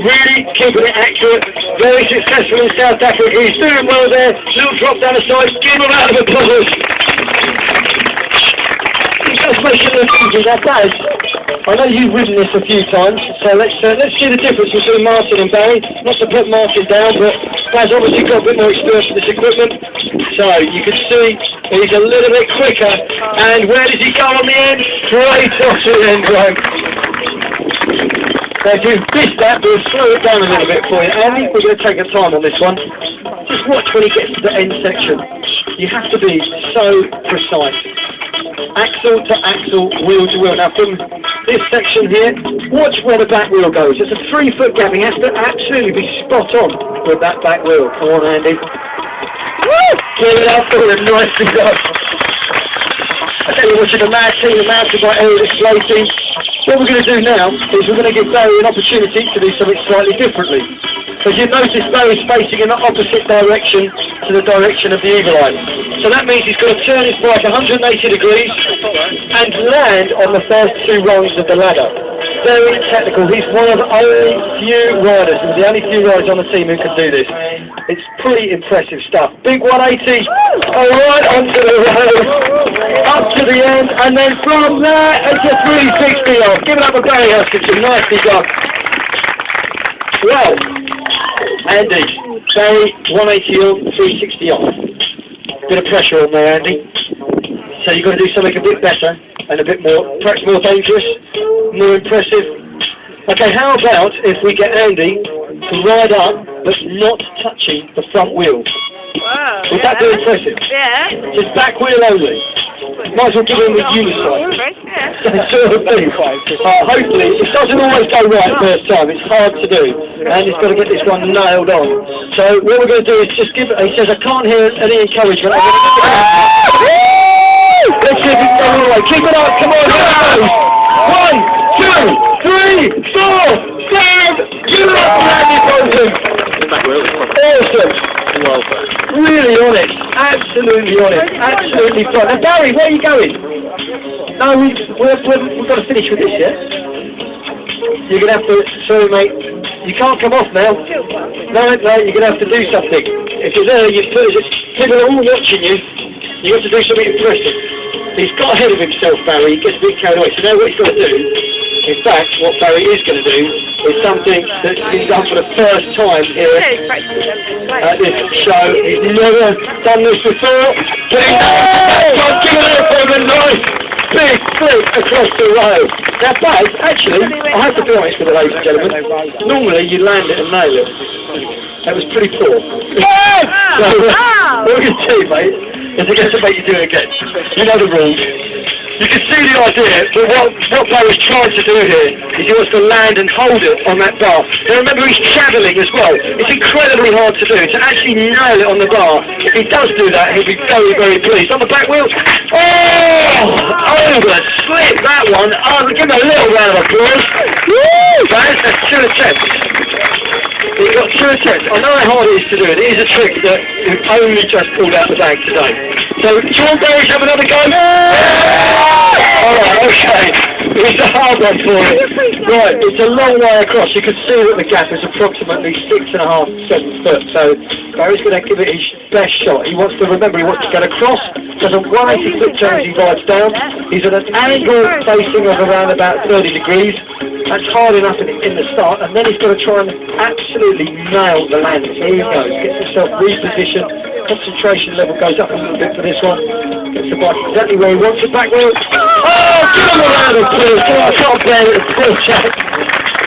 really keeping it accurate. Very successful in South Africa. He's doing well there. Little drop down the side. Give him a round of applause. He's just making the thinking. Now, Baz, I know you've ridden this a few times, so let's see the difference between Martin and Barry. Not to put Martin down, but Baz obviously got a bit more experience with this equipment. So you can see he's a little bit quicker. And where does he go on the end? Right off the end, right. So if you've missed that, we'll slow it down a little bit for you, Andy. We're going to take our time on this one. Just watch when he gets to the end section. You have to be so precise. Axle to axle, wheel to wheel. Now from this section here, watch where the back wheel goes. It's a 3-foot gap. He has to absolutely be spot on with that back wheel. Come on, Andy. Woo! Give it up for him. Nicely done. I tell you, watching the mad team, the mountain by aerial display team. What we're going to do now is we're going to give Barry an opportunity to do something slightly differently. As you notice, Barry's facing in the opposite direction to the direction of the eagle eye. So that means he's got to turn his bike 180 degrees and land on the first 2 rungs of the ladder. Very technical. He's one of the only few riders, and the only few riders on the team who can do this. It's pretty impressive stuff. Big 180, right onto the road, up to the end, and then from there, it's a 360 off. Give it up for Barry Hutchinson. Nicely done. Well, Andy, Barry, 180 on, 360 off. Bit of pressure on there, Andy. So you've got to do something a bit better and a bit more, perhaps more dangerous, more impressive. Okay, how about if we get Andy to ride up, but not touching the front wheel? Wow. Would that be impressive? Yeah. Just back wheel only. Might as well give him the unicycle. Hopefully, it doesn't always go right first time. It's hard to do, and he's got to get this one nailed on. So what we're going to do is just give it. He says, "I can't hear any encouragement." Let's see if it's going all the way. Keep it up. Come on. Here it goes. 1, 2, 3, 4, 5. Give it up, Andy Bolton. Awesome. Really honest. Absolutely honest. Absolutely fun. Now, Barry, where are you going? No, we've got to finish with this, yeah? You're going to have to, sorry mate, you can't come off now. No, you're going to have to do something. If you're there, people are all watching you. You have to do something impressive. He's got ahead of himself, Barry. He gets a bit carried away. So now what he's got to do, in fact, what Barry is going to do, is something that's been done for the first time here at this show. He's never done this before. But give it up for him, nice big flip across the road. Now, Baz, actually, I have to be honest with you, ladies and gentlemen. Normally, you land it and nail it. That was pretty poor. So, what we're going to do, mate, is we're going to make you do it again. You know the rules. You can see the idea, but what Barry's trying to do here is he wants to land and hold it on that bar. Now remember, he's travelling as well. It's incredibly hard to do, to actually nail it on the bar. If he does do that, he'll be very, very pleased. On the back wheel, over, slip that one. Give him a little round of applause. Woo! That's 2 attempts. He's got 2 attempts. I know how hard it is to do it. It is a trick that we've only just pulled out the bag today. So, Sean Barry's have another go. Alright, okay. It's a hard one for him. Right, it's a long way across. You can see that the gap is approximately 6.5 to 7 foot. So, Barry's going to give it his best shot. He wants to, remember, he wants to get across. Does a 180 foot turn as he rides down. He's at an angle facing of around about 30 degrees. That's hard enough in the start, and then he's got to try and absolutely nail the landing. Here he goes, gets himself repositioned, concentration level goes up a little bit for this one, gets the bike exactly where he wants it, back wheel. Oh, give him a round of applause. I can't bear it, it's still Jack.